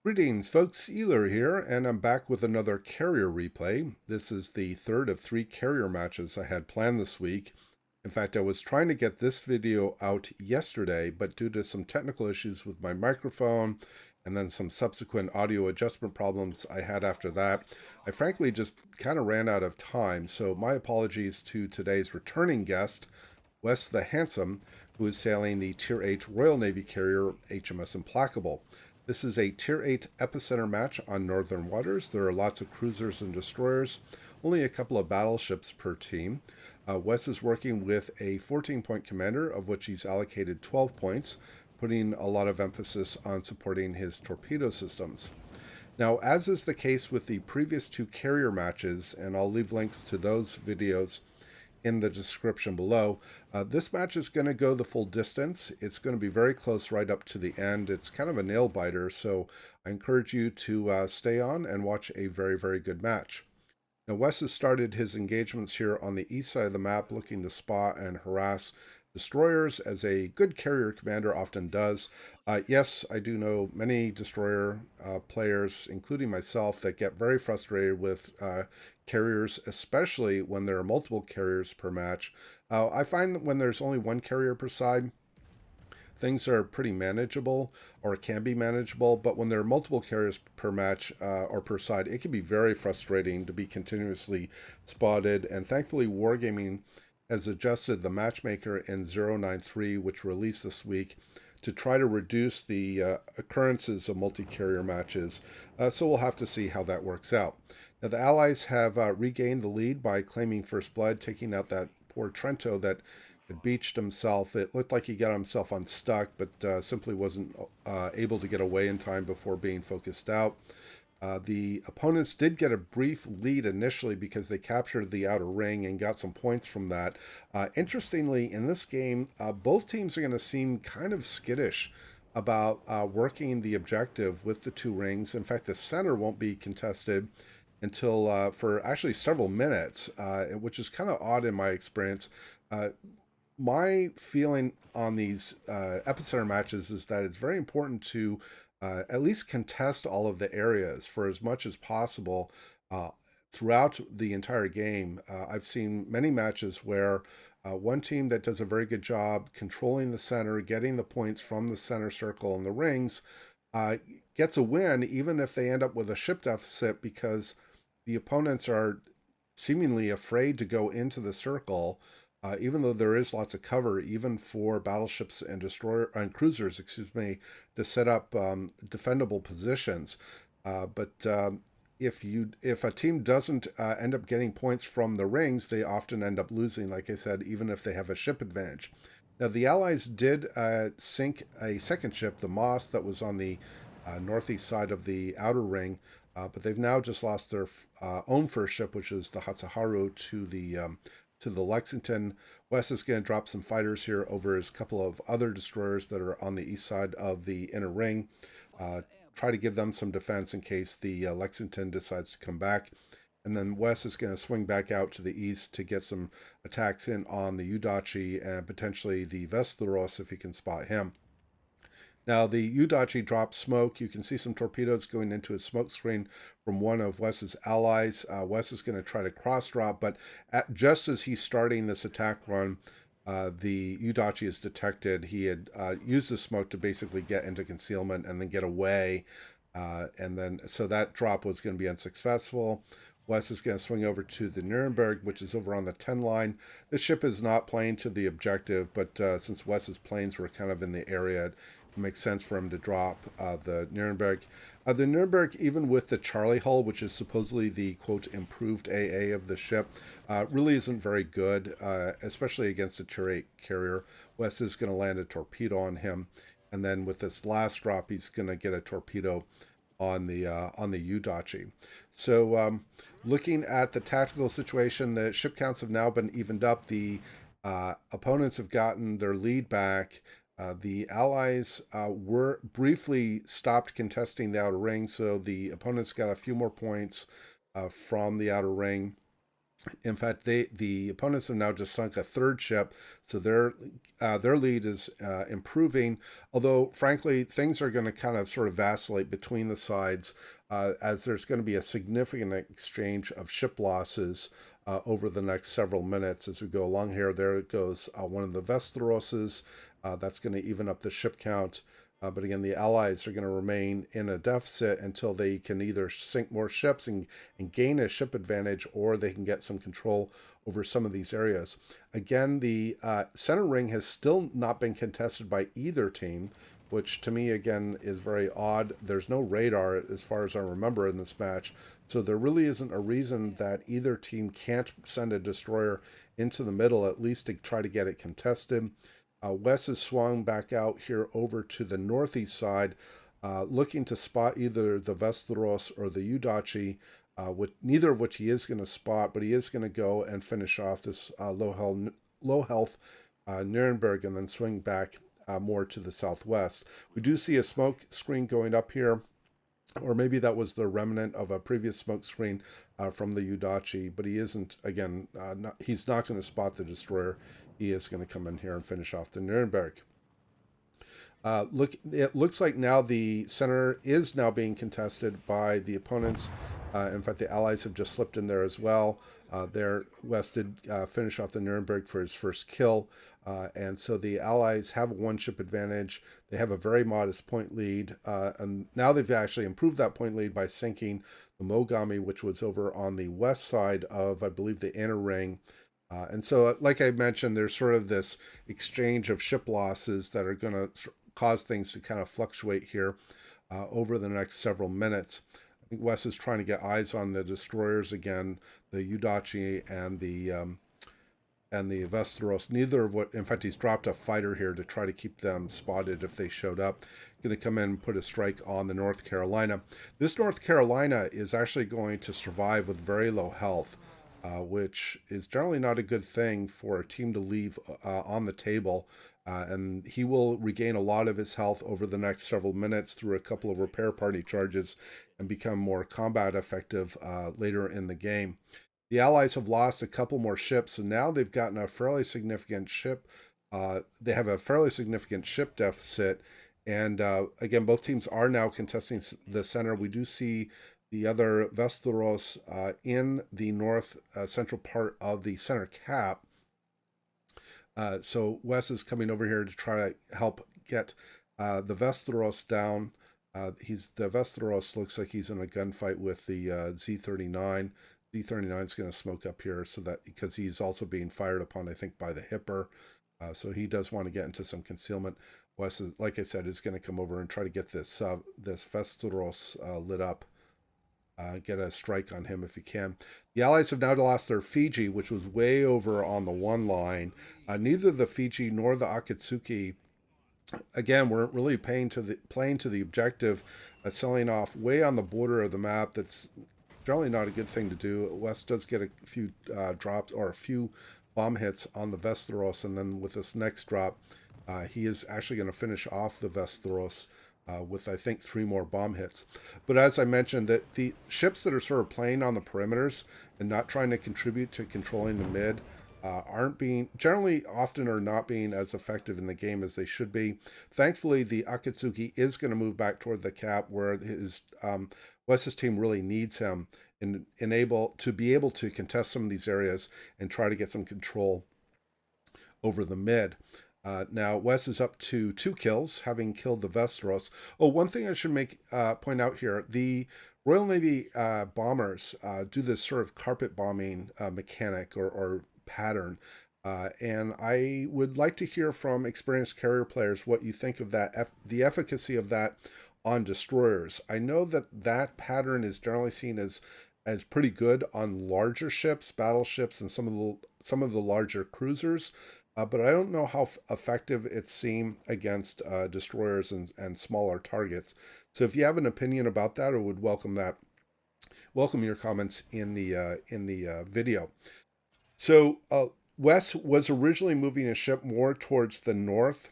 Greetings, folks. Iolair here, and I'm back with another carrier replay. This is the third of three carrier matches I had planned this week. In fact, I was trying to get this video out yesterday, but due to some technical issues with my microphone and then some subsequent audio adjustment problems I had after that, I frankly just kind of ran out of time. So my apologies to today's returning guest, Wes the Handsome, who is sailing the Tier 8 Royal Navy carrier HMS Implacable. This is a Tier 8 epicenter match on northern waters. There are lots of cruisers and destroyers, only a couple of battleships per team. Wes is working with a 14-point commander, of which he's allocated 12 points, putting a lot of emphasis on supporting his torpedo systems. Now, as is the case with the previous two carrier matches, and I'll leave links to those videos in the description below. This match is going to go the full distance. It's going to be very close right up to the end. It's kind of a nail biter, so I encourage you to stay on and watch a very, very good match. Now, Wes has started his engagements here on the east side of the map, looking to spot and harass destroyers, as a good carrier commander often does. Yes, I do know many destroyer players, including myself, that get very frustrated with carriers, especially when there are multiple carriers per match. I find that when there's only one carrier per side, things are pretty manageable, or can be manageable, but when there are multiple carriers per match or per side, it can be very frustrating to be continuously spotted. And thankfully, Wargaming has adjusted the matchmaker in 093, which released this week, to try to reduce the occurrences of multi-carrier matches. So we'll have to see how that works out. Now, the Allies have regained the lead by claiming first blood, taking out that poor Trento that had beached himself. It looked like he got himself unstuck, but simply wasn't able to get away in time before being focused out. The opponents did get a brief lead initially because they captured the outer ring and got some points from that. Interestingly, in this game, both teams are going to seem kind of skittish about working the objective with the two rings. In fact, the center won't be contested until for actually several minutes, which is kind of odd in my experience. My feeling on these epicenter matches is that it's very important to at least contest all of the areas for as much as possible throughout the entire game. I've seen many matches where one team that does a very good job controlling the center, getting the points from the center circle and the rings, gets a win, even if they end up with a ship deficit, because the opponents are seemingly afraid to go into the circle. Even though there is lots of cover, even for battleships and destroyer and cruisers, to set up defendable positions. But if a team doesn't end up getting points from the rings, they often end up losing, like I said, even if they have a ship advantage. Now, the Allies did sink a second ship, the Moss, that was on the northeast side of the outer ring, but they've now just lost their own first ship, which is the Hatsuharu, to the Lexington. Wes is going to drop some fighters here over his couple of other destroyers that are on the east side of the inner ring. Try to give them some defense in case the Lexington decides to come back. And then Wes is going to swing back out to the east to get some attacks in on the Udachi and potentially the Vesteros if he can spot him. Now, the Udachi drops smoke. You can see some torpedoes going into a smoke screen from one of Wes's allies. Wes is going to try to cross drop, but just as he's starting this attack run, the Udachi is detected. He had used the smoke to basically get into concealment and then get away. So that drop was going to be unsuccessful. Wes is going to swing over to the Nuremberg, which is over on the 10 line. This ship is not playing to the objective, but since Wes's planes were kind of in the area, it makes sense for him to drop the Nuremberg. The Nuremberg, even with the Charlie hull, which is supposedly the, quote, improved AA of the ship, really isn't very good, especially against a tier 8 carrier. Wes is going to land a torpedo on him, and then with this last drop, he's going to get a torpedo on the Udachi. So looking at the tactical situation, the ship counts have now been evened up. The opponents have gotten their lead back. The Allies were briefly stopped contesting the outer ring, so the opponents got a few more points from the outer ring. In fact, the opponents have now just sunk a third ship, so their lead is improving. Although, frankly, things are going to kind of sort of vacillate between the sides, as there's going to be a significant exchange of ship losses over the next several minutes as we go along here. There goes one of the Vestaroses. That's going to even up the ship count. But again, the Allies are going to remain in a deficit until they can either sink more ships and gain a ship advantage, or they can get some control over some of these areas. Again, the center ring has still not been contested by either team, which to me, again, is very odd. There's no radar as far as I remember in this match, so there really isn't a reason that either team can't send a destroyer into the middle, at least to try to get it contested. Wes has swung back out here over to the northeast side, looking to spot either the Vesteros or the Udachi, neither of which he is going to spot, but he is going to go and finish off this low health Nuremberg and then swing back more to the southwest. We do see a smoke screen going up here, or maybe that was the remnant of a previous smoke screen from the Udachi, but he isn't, again, he's not going to spot the destroyer. He is going to come in here and finish off the Nuremberg. It looks like now the center is now being contested by the opponents. In fact, the Allies have just slipped in there as well. West did finish off the Nuremberg for his first kill. And so the Allies have a one-ship advantage. They have a very modest point lead. And now they've actually improved that point lead by sinking the Mogami, which was over on the west side of, I believe, the inner ring. And so, like I mentioned, there's sort of this exchange of ship losses that are going to cause things to kind of fluctuate here over the next several minutes. I think Wes is trying to get eyes on the destroyers again, the Udachi and the Vesteros. Neither of what, in fact, he's dropped a fighter here to try to keep them spotted if they showed up. Going to come in and put a strike on the North Carolina. This North Carolina is actually going to survive with very low health. Which is generally not a good thing for a team to leave on the table. And he will regain a lot of his health over the next several minutes through a couple of repair party charges and become more combat effective later in the game. The Allies have lost a couple more ships, and now they've gotten a fairly significant ship. They have a fairly significant ship deficit. And again, both teams are now contesting the center. We do see the other Vesteros in the north central part of the center cap. So Wes is coming over here to try to help get the Vesteros down. The Vesteros looks like he's in a gunfight with the Z39. Z39 is going to smoke up here so that because he's also being fired upon, I think, by the Hipper. So he does want to get into some concealment. Wes, is, like I said, is going to come over and try to get this Vesteros lit up. Get a strike on him if you can. The Allies have now lost their Fiji, which was way over on the one line. Neither the Fiji nor the Akatsuki, again, weren't really playing to the objective, selling off way on the border of the map. That's generally not a good thing to do. West does get a few drops or a few bomb hits on the Vesteros, and then with this next drop, he is actually going to finish off the Vesteros. With, I think, 3 more bomb hits. But as I mentioned, that the ships that are sort of playing on the perimeters and not trying to contribute to controlling the mid aren't being, generally often are not being as effective in the game as they should be. Thankfully, the Akatsuki is going to move back toward the cap where his Wes's team really needs him and to be able to contest some of these areas and try to get some control over the mid. Now, Wes is up to 2 kills, having killed the Vesteros. Oh, one thing I should point out here, the Royal Navy bombers do this sort of carpet bombing mechanic or pattern. And I would like to hear from experienced carrier players what you think of that, the efficacy of that on destroyers. I know that pattern is generally seen as pretty good on larger ships, battleships, and some of the larger cruisers. But I don't know how effective it seemed against destroyers and smaller targets. So if you have an opinion about that, or would welcome your comments in the video. So Wes was originally moving a ship more towards the north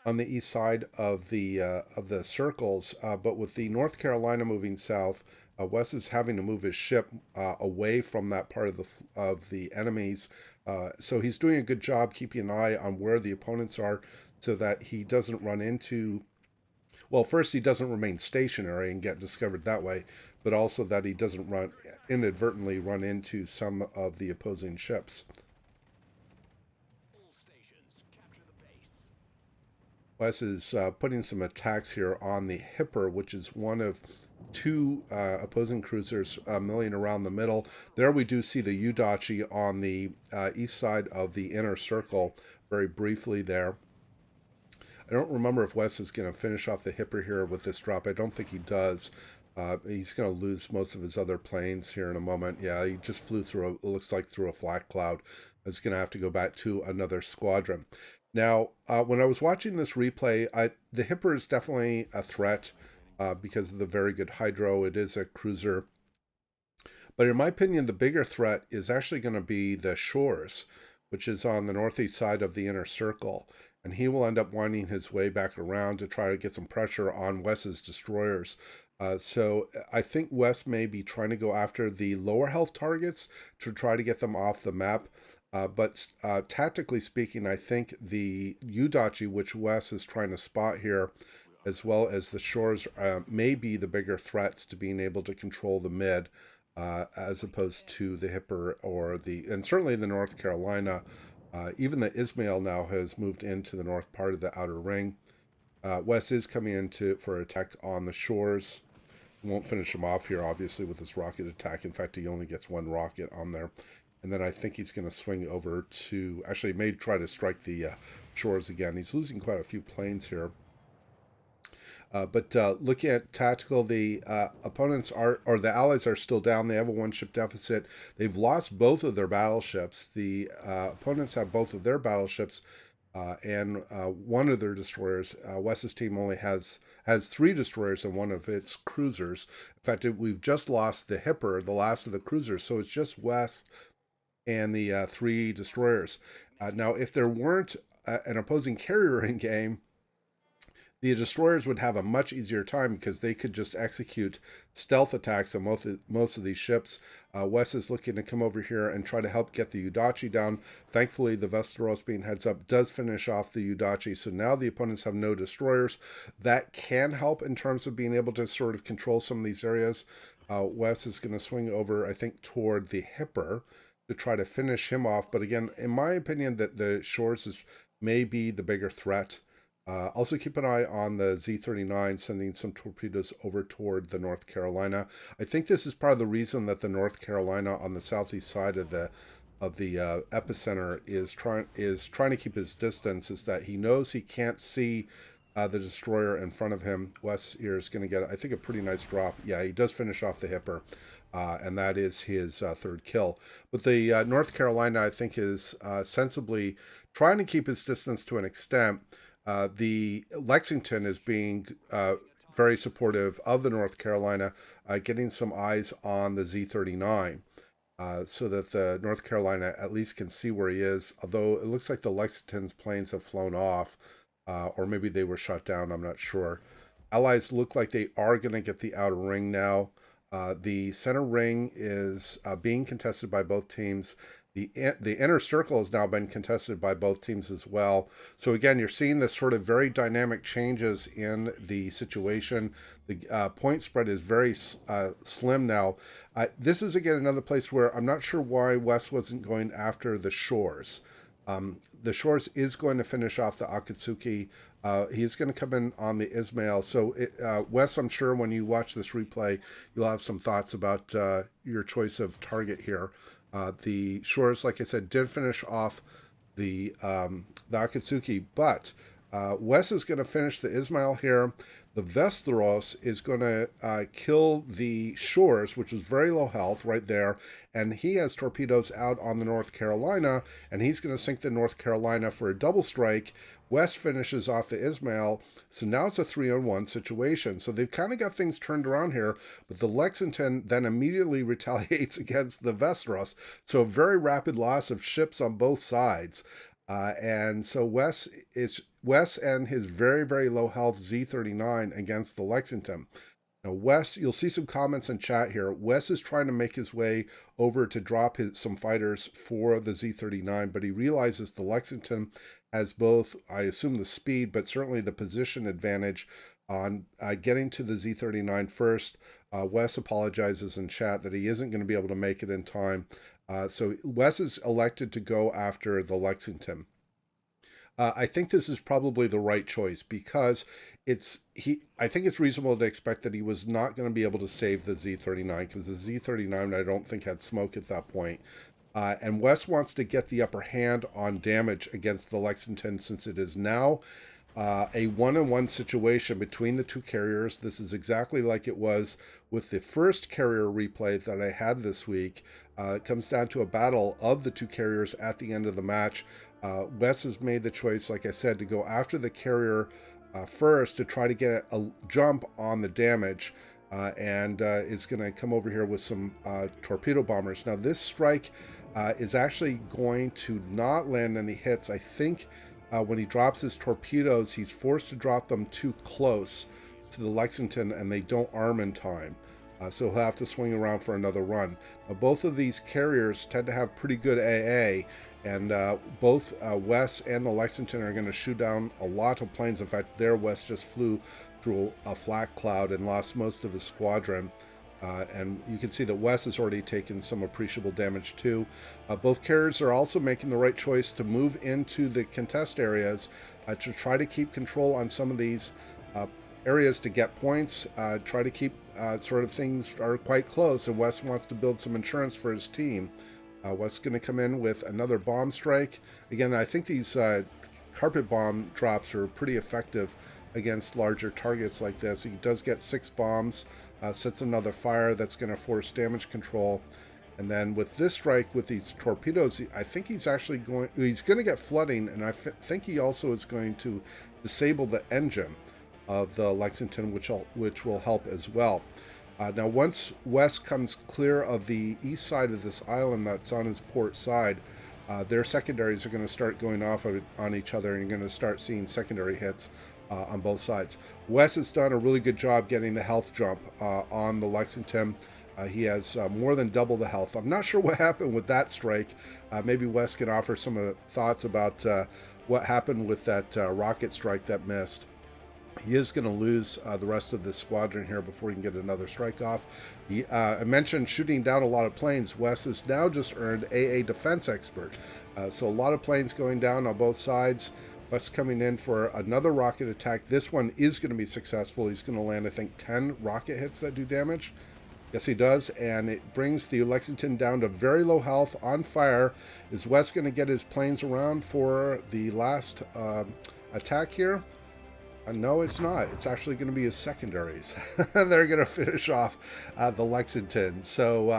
on the east side of the circles, but with the North Carolina moving south, Wes is having to move his ship away from that part of the enemies. So he's doing a good job keeping an eye on where the opponents are so that he doesn't run into, well, first, he doesn't remain stationary and get discovered that way, but also that he doesn't inadvertently run into some of the opposing ships. Wes is putting some attacks here on the Hipper, which is one of two opposing cruisers milling around the middle. There we do see the Udachi on the east side of the inner circle very briefly there. I don't remember if Wes is going to finish off the Hipper here with this drop. I don't think he does. He's going to lose most of his other planes here in a moment. Yeah, he just flew through, it looks like through a flat cloud. He's going to have to go back to another squadron. Now, when I was watching this replay, the Hipper is definitely a threat because of the very good hydro. It is a cruiser. But in my opinion, the bigger threat is actually going to be the Shores, which is on the northeast side of the inner circle. And he will end up winding his way back around to try to get some pressure on Wes's destroyers. So I think Wes may be trying to go after the lower health targets to try to get them off the map. But tactically speaking, I think the Udachi, which Wes is trying to spot here, as well as the Shores, may be the bigger threats to being able to control the mid, as opposed to the Hipper and certainly the North Carolina. Even the Ismail now has moved into the north part of the outer ring. Wes is coming in for an attack on the Shores. Won't finish him off here, obviously, with his rocket attack. In fact, he only gets one rocket on there. And then I think he's going to swing over to... Actually, he may try to strike the Shores again. He's losing quite a few planes here. But looking at tactical, the opponents or the allies are still down. They have a one-ship deficit. They've lost both of their battleships. The opponents have both of their battleships and one of their destroyers. Wes's team only has 3 destroyers and one of its cruisers. In fact, we've just lost the Hipper, the last of the cruisers. So it's just Wes and the 3 destroyers. Now, if there weren't an opposing carrier in game, the destroyers would have a much easier time because they could just execute stealth attacks on most of these ships. Wes is looking to come over here and try to help get the Udachi down. Thankfully, the Westeros, being heads up, does finish off the Udachi, so now the opponents have no destroyers. That can help in terms of being able to sort of control some of these areas. Wes is going to swing over, I think, toward the Hipper to try to finish him off. But again, in my opinion, that the Shores may be the bigger threat. Also keep an eye on the Z-39 sending some torpedoes over toward the North Carolina. I think this is part of the reason that the North Carolina on the southeast side of the epicenter is trying to keep his distance, is that he knows he can't see the destroyer in front of him. Wes here is going to get, I think, a pretty nice drop. Yeah, he does finish off the Hipper, and that is his 3rd kill. But the North Carolina, I think, is sensibly trying to keep his distance to an extent. The Lexington is being very supportive of the North Carolina, getting some eyes on the Z-39 so that the North Carolina at least can see where he is, although it looks like the Lexington's planes have flown off, or maybe they were shot down, I'm not sure. Allies look like they are going to get the outer ring now. The center ring is being contested by both teams. The inner circle has now been contested by both teams as well. So again, you're seeing this sort of very dynamic changes in the situation. The point spread is very slim now. This is, again, another place where I'm not sure why Wes wasn't going after the Shores. The Shores is going to finish off the Akatsuki. He is going to come in on the Ismail. So, Wes, I'm sure when you watch this replay, you'll have some thoughts about your choice of target here. The Shores, like I said, did finish off the Akatsuki, but Wes is going to finish the Ismail here. The Westeros is going to kill the Shores, which is very low health right there, and he has torpedoes out on the North Carolina, and he's going to sink the North Carolina for a double strike. West finishes off the Ismail, so now it's a 3-on-1 situation. So they've kind of got things turned around here, but the Lexington then immediately retaliates against the Westeros. So a very rapid loss of ships on both sides. And so Wes and his very, very low health Z-39 against the Lexington. Now, Wes, you'll see some comments in chat here. Wes is trying to make his way over to drop some fighters for the Z-39, but he realizes the Lexington has both, I assume, the speed, but certainly the position advantage on getting to the Z-39 first. Wes apologizes in chat that he isn't going to be able to make it in time. So Wes is elected to go after the Lexington. I think this is probably the right choice because I think it's reasonable to expect that he was not going to be able to save the Z-39 because the Z-39 I don't think had smoke at that point. And Wes wants to get the upper hand on damage against the Lexington since it is now a one-on-one situation between the two carriers. This is exactly like it was with the first carrier replay that I had this week. It comes down to a battle of the two carriers at the end of the match. Wes has made the choice, like I said, to go after the carrier first to try to get a jump on the damage, and is going to come over here with some torpedo bombers. Now, this strike is actually going to not land any hits. I think when he drops his torpedoes, he's forced to drop them too close to the Lexington, and they don't arm in time. So he'll have to swing around for another run. Now, both of these carriers tend to have pretty good AA, and both Wes and the Lexington are going to shoot down a lot of planes. In fact, there Wes just flew through a flak cloud and lost most of his squadron. And you can see that Wes has already taken some appreciable damage too. Both carriers are also making the right choice to move into the contest areas to try to keep control on some of these areas to get points, try to keep sort of things are quite close, and Wes wants to build some insurance for his team. Wes is going to come in with another bomb strike. Again, I think these carpet bomb drops are pretty effective against larger targets like this. He does get 6 bombs, sets another fire that's going to force damage control. And then with this strike with these torpedoes, I think he's going to get flooding, and I think he also is going to disable the engine of the Lexington, which will help as well. Now, once Wes comes clear of the east side of this island that's on his port side, their secondaries are going to start going off on each other, and you're going to start seeing secondary hits on both sides. Wes has done a really good job getting the health jump on the Lexington. He has more than double the health. I'm not sure what happened with that strike. Maybe Wes can offer some thoughts about what happened with that rocket strike that missed. He is going to lose the rest of this squadron here before he can get another strike off. I mentioned shooting down a lot of planes. Wes has now just earned AA Defense Expert. So a lot of planes going down on both sides. Wes coming in for another rocket attack. This one is going to be successful. He's going to land, I think, 10 rocket hits that do damage. Yes, he does, and it brings the Lexington down to very low health, on fire. Is Wes going to get his planes around for the last attack here? No, it's not. It's actually going to be his secondaries. They're going to finish off the Lexington. So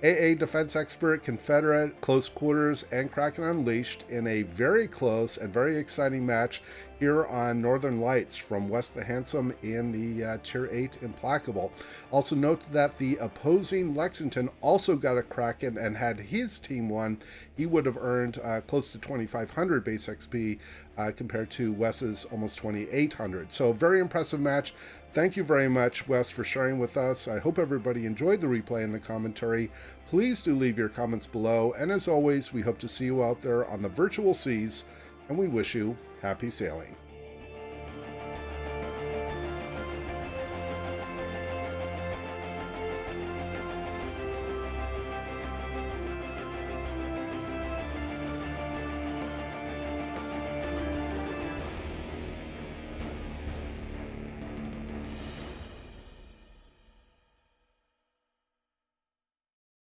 AA Defense Expert, Confederate, Close Quarters, and Kraken Unleashed in a very close and very exciting match here on Northern Lights from Wes the Handsome in the Tier 8 Implacable. Also note that the opposing Lexington also got a Kraken, and had his team won, he would have earned close to 2,500 base XP compared to Wes's almost 2,800. So very impressive match. Thank you very much, Wes, for sharing with us. I hope everybody enjoyed the replay and the commentary. Please do leave your comments below, and as always, we hope to see you out there on the virtual seas, and we wish you happy sailing.